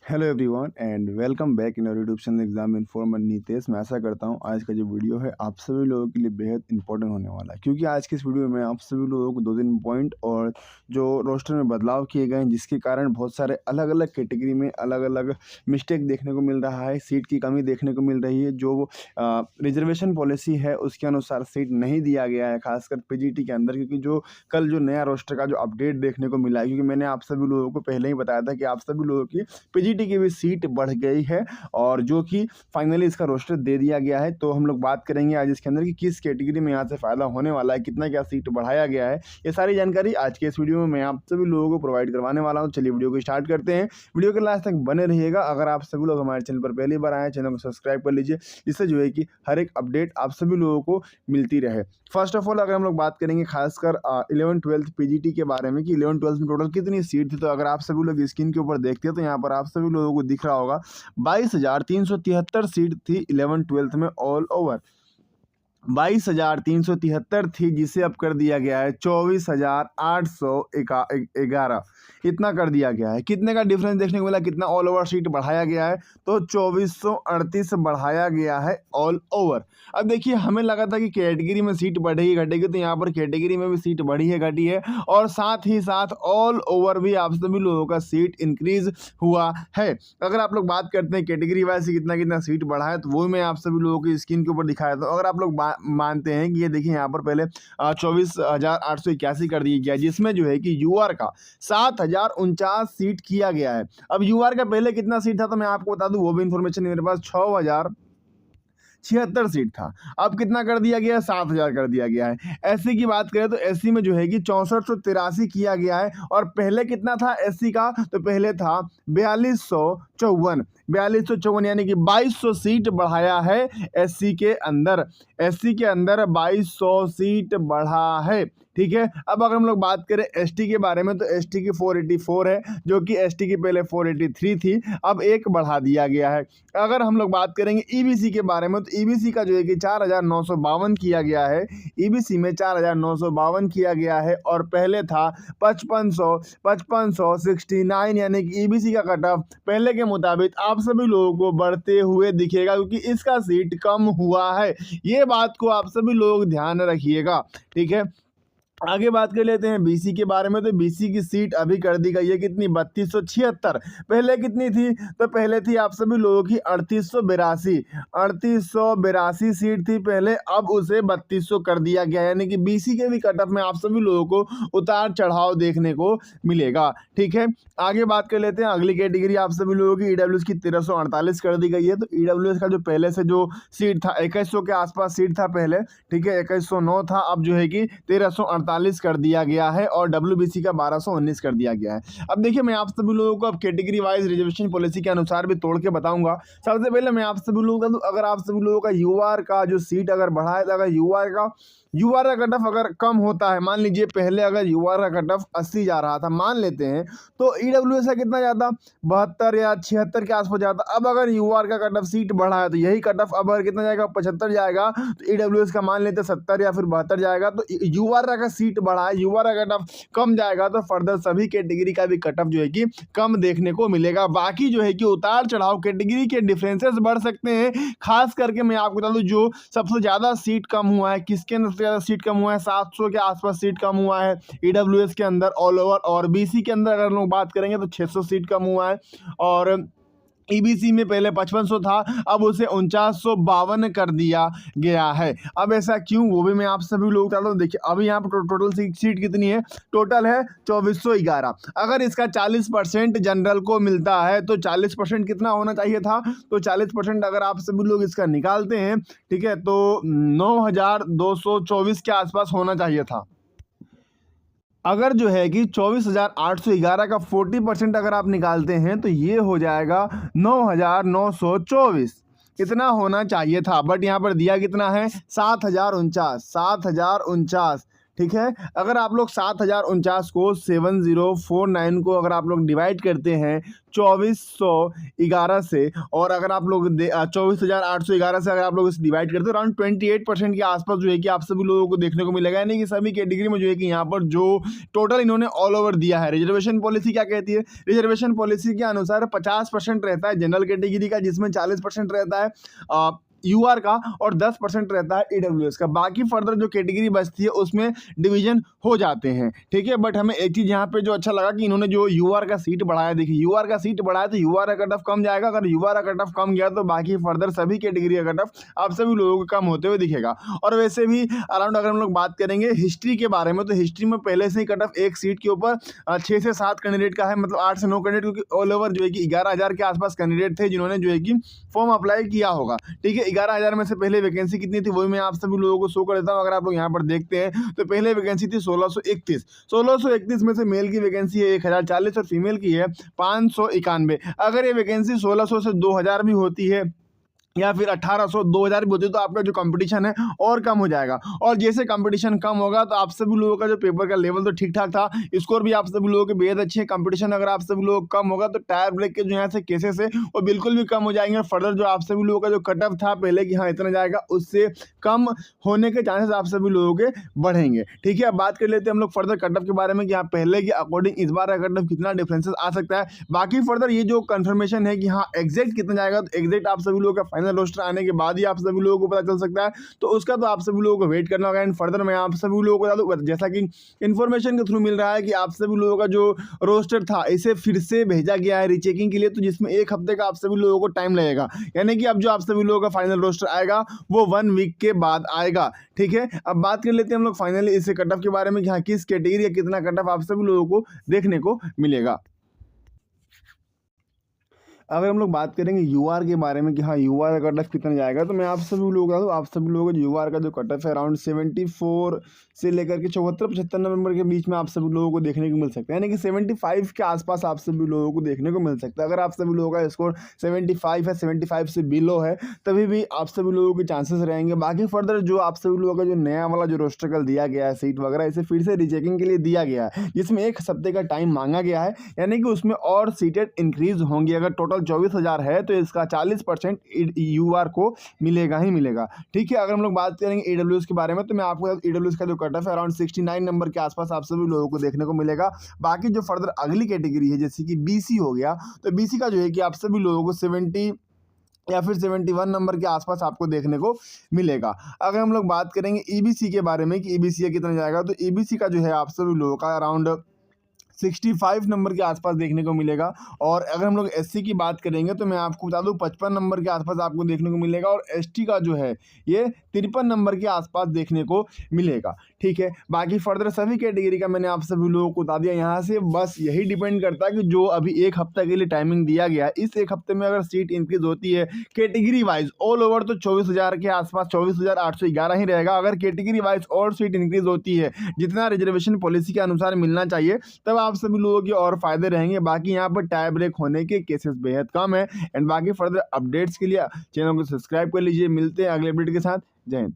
Hello everyone and welcome back in YouTube channel exam informer Nitesh. मैं आशा करता हूँ आज का जो वीडियो है आप सभी लोगों के लिए बेहद इंपॉर्टेंट होने वाला है, क्योंकि आज के इस वीडियो में आप सभी लोगों को 2-3 पॉइंट और जो रोस्टर में बदलाव किए गए हैं, जिसके कारण बहुत सारे अलग अलग कैटेगरी में अलग अलग मिस्टेक देखने को मिल रहा है, सीट की कमी देखने को मिल रही है। जो रिजर्वेशन पॉलिसी है उसके अनुसार सीट नहीं दिया गया है, खासकर पीजीटी के अंदर, क्योंकि जो कल जो नया रोस्टर का जो अपडेट देखने को मिला है, क्योंकि मैंने आप सभी लोगों को पहले ही बताया था कि आप सभी लोगों की पीजीटी की भी सीट बढ़ गई है और जो कि फाइनली इसका रोस्टर दे दिया गया है। तो हम लोग बात करेंगे आज इसके अंदर कि किस कैटेगरी में यहाँ से फ़ायदा होने वाला है, कितना क्या सीट बढ़ाया गया है। ये सारी जानकारी आज के इस वीडियो में मैं आप सभी लोगों को प्रोवाइड करवाने वाला हूँ। चलिए वीडियो को स्टार्ट करते हैं। वीडियो के लास्ट तक बने रहिएगा। अगर आप सभी लोग हमारे चैनल पर पहली बार आए, चैनल को सब्सक्राइब कर लीजिए, जिससे जो है कि हर एक अपडेट आप सभी लोगों को मिलती रहे। फर्स्ट ऑफ ऑल अगर हम लोग बात करेंगे खासकर 11th-12th पीजीटी के बारे में कि 11th-12th में टोटल कितनी सीट थी, तो अगर आप सभी लोग स्क्रीन के ऊपर देखते हैं तो यहाँ पर आप सभी लोगों को दिख रहा होगा 22,373 सीट थी 11th-12th में ऑल ओवर। 22,373 थी, जिसे अब कर दिया गया है 24,811, इतना कर दिया गया है। कितने का डिफरेंस देखने को मिला, कितना ऑल ओवर सीट बढ़ाया गया है, तो 2438 बढ़ाया गया है ऑल ओवर। अब देखिए, हमें लगा था कि कैटेगरी में सीट बढ़ेगी घटेगी, तो यहाँ पर कैटेगरी में भी सीट बढ़ी है घटी है, और साथ ही साथ ऑल ओवर भी आप सभी लोगों का सीट इंक्रीज हुआ है। अगर आप लोग बात करते हैं कैटेगरी वाइज कितना कितना सीट बढ़ा है, तो वो मैं आप सभी लोगों की स्क्रीन के ऊपर दिखाया था। अगर आप लोग मानते हैं कि ये देखिए यहाँ पर पहले 24,881 कर दिया गया, जिसमें जो है कि यूआर का 7,049 सीट किया गया है। अब यूआर का पहले कितना सीट था तो मैं आपको बता दूं, वो भी इंफॉर्मेशन मेरे पास 6,076 सीट था। अब कितना कर दिया गया है, 7,000 कर दिया गया है। एससी की बात करें तो एससी में जो है कि 6483 किया गया है, और पहले कितना था एससी का, तो पहले था 4254 यानी कि 2200 सीट बढ़ाया है एससी के अंदर। एससी के अंदर 2200 सीट बढ़ा है, ठीक है। अब अगर हम लोग बात करें एसटी के बारे में, तो एसटी की 484 है, जो कि एसटी की पहले 483 थी, अब एक बढ़ा दिया गया है। अगर हम लोग बात करेंगे ईबीसी के बारे में, तो ईबीसी का जो है कि 4,952 किया गया है। ईबीसी में 4,952 किया गया है, और पहले था 5569, यानी कि ईबीसी का कट ऑफ पहले के मुताबिक आप सभी लोगों को बढ़ते हुए दिखेगा, क्योंकि इसका सीट कम हुआ है। ये बात को आप सभी लोग ध्यान रखिएगा, ठीक है। आगे बात कर लेते हैं बीसी के बारे में, तो बीसी की सीट अभी कर दी गई है कितनी, 3276। पहले कितनी थी, तो पहले थी आप सभी लोगों की 3882 सीट थी पहले, अब उसे 3200 कर दिया गया, यानी कि बीसी के भी कट ऑफ में आप सभी लोगों को उतार चढ़ाव देखने को मिलेगा, ठीक है। आगे बात कर लेते हैं अगली कैटेगरी आप सभी लोगों की ईडब्ल्यूएस की 1348 कर दी गई है। तो ईडब्ल्यूएस का जो पहले से जो सीट था 2100 के आसपास सीट था पहले, ठीक है, 2109 था, अब जो है कि 1348 कर दिया गया है, और डब्ल्यूबीसी का 1219 कर दिया गया है। अब देखिए, मैं आप सभी लोगों को अब कैटेगरी वाइज रिजर्वेशन पॉलिसी के अनुसार भी तोड़ के बताऊंगा। सबसे पहले मैं आप सभी लोगों का, अगर आप सभी लोगों का यूआर का जो सीट अगर बढ़ाया था, अगर यूआर का कट ऑफ अगर कम होता है, मान लीजिए पहले अगर यूआर का कट ऑफ 80 जा रहा था, मान लेते हैं, तो ईडब्ल्यूएस का कितना जाता, 72 या 76 के आसपास जाता। अब अगर यूआर का कट ऑफ सीट बढ़ा है, तो यही कट ऑफ अब अगर कितना जाएगा, 75 जाएगा, तो ईडब्ल्यूएस का मान लेते 70 या फिर 72 जाएगा। तो यूआर का सीट बढ़ा है, यूआर का कट ऑफ कम जाएगा, तो फर्दर सभी कैटेगरी का भी कट ऑफ जो है कि कम देखने को मिलेगा। बाकी जो है कि उतार चढ़ाव कैटेगरी के डिफरेंसेस बढ़ सकते हैं। खास करके मैं आपको बता दूं, जो सबसे ज्यादा सीट कम हुआ है, किसके अंदर ज्यादा सीट कम हुआ है, 700 के आसपास सीट कम हुआ है ईडब्ल्यूएस के अंदर ऑल ओवर, और बीसी के अंदर अगर लोग बात करेंगे तो 600 सीट कम हुआ है, और ईबीसी में पहले 5500 था, अब उसे 4952 कर दिया गया है। अब ऐसा क्यों, वो भी मैं आप सभी लोग बता दूं। देखिए, अभी यहाँ पर टोटल सीट कितनी है, टोटल है 2411। अगर इसका 40% जनरल को मिलता है, तो 40% कितना होना चाहिए था, तो 40% अगर आप सभी लोग इसका निकालते हैं, ठीक है, तो 9224 के आसपास होना चाहिए था। अगर जो है कि 24,811 का 40% अगर आप निकालते हैं, तो ये हो जाएगा 9,924, इतना होना चाहिए था। बट यहाँ पर दिया कितना है, 7,049, ठीक है। अगर आप लोग 7049 को 7049 को अगर आप लोग डिवाइड करते हैं 2411 से, और अगर आप लोग 24,811 से अगर आप लोग इसे डिवाइड करते हो, अराउंड 28% के आसपास जो है कि आप सभी लोगों को देखने को मिलेगा। यानी कि सभी कैटेगरी में जो है कि यहाँ पर जो टोटल इन्होंने ऑल ओवर दिया है। रिजर्वेशन पॉलिसी क्या कहती है? रिजर्वेशन पॉलिसी के अनुसार 50% रहता है जनरल कैटेगरी का, जिसमें 40% रहता है यूआर का और 10% रहता है ईडब्ल्यूएस का। बाकी फर्दर जो कैटेगरी बचती है उसमें डिवीजन हो जाते हैं, ठीक है। बट हमें एक चीज़ यहाँ पे जो अच्छा लगा कि इन्होंने जो यूआर का सीट बढ़ाया, देखिए यूआर का सीट बढ़ाया तो यूआर का कट ऑफ कम जाएगा। अगर यूआर का कट ऑफ कम गया तो बाकी फर्दर सभी कैटेगरी का कट ऑफ आप सभी लोगों को कम होते हुए दिखेगा। और वैसे भी अराउंड अगर हम लोग बात करेंगे हिस्ट्री के बारे में, तो हिस्ट्री में पहले से ही कट ऑफ एक सीट के ऊपर 6 से 7 कैंडिडेट का है, मतलब 8 से 9 कैंडिडेट, क्योंकि ऑल ओवर जो है कि 11,000 के आसपास कैंडिडेट थे जिन्होंने जो है कि फॉर्म अप्लाई किया होगा, ठीक है। 11,000 में से पहले वैकेंसी कितनी थी वही मैं आप सभी लोगों को शो कर देता हूं। अगर आप लोग यहां पर देखते हैं तो पहले वैकेंसी थी 1631 में से मेल की वैकेंसी है 1040 और फीमेल की है 591। अगर ये वैकेंसी 1600 से 2000 भी होती है या फिर 1800 2000 भी होती है तो आपका जो कंपटीशन है और कम हो जाएगा। और जैसे कंपटीशन कम होगा तो आप सभी लोगों का जो पेपर का लेवल तो ठीक ठाक था, स्कोर भी आप सभी लोगों के बेहद अच्छे हैं। कंपटीशन अगर आप सभी लोगों का कम होगा तो टायर ब्रेक के जो यहाँ से केसेस है वो बिल्कुल भी कम हो जाएंगे। फर्दर जो आप सभी लोगों का जो कट ऑफ था पहले कि हाँ इतना जाएगा, उससे कम होने के चांसेस आप सभी लोगों के बढ़ेंगे, ठीक है। अब बात कर लेते हैं हम लोग फर्दर कट ऑफ के बारे में कि हाँ पहले के अकॉर्डिंग इस बार का कट ऑफ कितना डिफरेंसेस आ सकता है। बाकी फर्दर ये जो कंफर्मेशन है कि हाँ एग्जैक्ट कितना जाएगा, तो एग्जैक्ट आप सभी लोगों का फाइनल रोस्टर आने के बाद ही आप सभी लोगों को पता चल सकता है, तो उसका तो आप सभी लोगों को वेट करना होगा। एंड फर्दर मैं आप सभी लोगों को बता दूं, जैसा कि इन्फॉर्मेशन के थ्रू मिल रहा है कि आप सभी लोगों का जो रोस्टर था इसे फिर से भेजा गया है रीचेकिंग के लिए, तो जिसमें 1 हफ्ते का आप सभी लोगों को टाइम लगेगा। यानी कि अब जो आप सभी लोगों का फाइनल रोस्टर आएगा वो 1 वीक के बाद आएगा, ठीक है। अब बात कर लेते हैं हम लोग फाइनली इस कट ऑफ के बारे में कि हाँ किस कैटेगरी या कितना कट ऑफ आप सभी लोगों को देखने को मिलेगा। अगर हम लोग बात करेंगे यूआर के बारे में कि हाँ यूआर का कट ऑफ कितना जाएगा, तो मैं आप सभी लोगों का आप सभी लोगों को यूआर का जो कट ऑफ है अराउंड 74 से लेकर के 74-75 नंबर के बीच में आप सभी लोगों को देखने को मिल सकता है। यानी कि 75 के आसपास आप सभी लोगों को देखने को मिल सकता है। अगर आप सभी लोगों का स्कोर 75 है, 75 से बिलो है, तभी भी आप सभी लोगों के चांसेस रहेंगे। बाकी फर्दर जो आप सभी लोगों का जो नया वाला जो रोस्टर कल दिया गया है सीट वगैरह, इसे फिर से रीचेकिंग के लिए दिया गया है, जिसमें 1 हफ्ते का टाइम मांगा गया है। यानी कि उसमें और सीटेड इंक्रीज होंगी। अगर टोटल 24,000 है तो इसका 40% यूआर को मिलेगा ही मिलेगा, ठीक है। अगर हम लोग बात करेंगे ईडब्ल्यूएस के बारे में, तो मैं आपको ईडब्ल्यूएस का जो कट ऑफ है अराउंड 69 नंबर के आसपास आप सभी लोगों को देखने को मिलेगा। बाकी जो फर्दर अगली कैटेगरी है जैसे कि बीसी हो गया, तो बीसी का जो है कि आप सभी लोगों को 70 या फिर 71 नंबर के आसपास आपको देखने को मिलेगा। अगर हम लोग बात करेंगे ईबीसी के बारे में कि ईबीसी कितना जाएगा, तो ईबीसी का जो है आप सभी लोगों का अराउंड 65 नंबर के आसपास देखने को मिलेगा। और अगर हम लोग एससी की बात करेंगे तो मैं आपको बता दूं 55 नंबर के आसपास आपको देखने को मिलेगा। और एसटी का जो है ये 53 नंबर के आसपास देखने को मिलेगा, ठीक है। बाकी फर्दर सभी कैटेगरी का मैंने आप सभी लोगों को बता दिया। यहाँ से बस यही डिपेंड करता है कि जो अभी 1 हफ्ते के लिए टाइमिंग दिया गया है, इस 1 हफ्ते में अगर सीट इंक्रीज होती है कैटेगरी वाइज ऑल ओवर तो 24,000 के आसपास 24,811 ही रहेगा। अगर कैटेगरी वाइज और सीट इंक्रीज होती है जितना रिजर्वेशन पॉलिसी के अनुसार मिलना चाहिए, तब आप सभी लोगों के और फायदे रहेंगे। बाकी यहाँ पर टाई ब्रेक होने के केसेस बेहद कम है। एंड बाकी फर्दर अपडेट्स के लिए चैनल को सब्सक्राइब कर लीजिए। मिलते हैं अगले अपडेट के साथ। जय हिंद।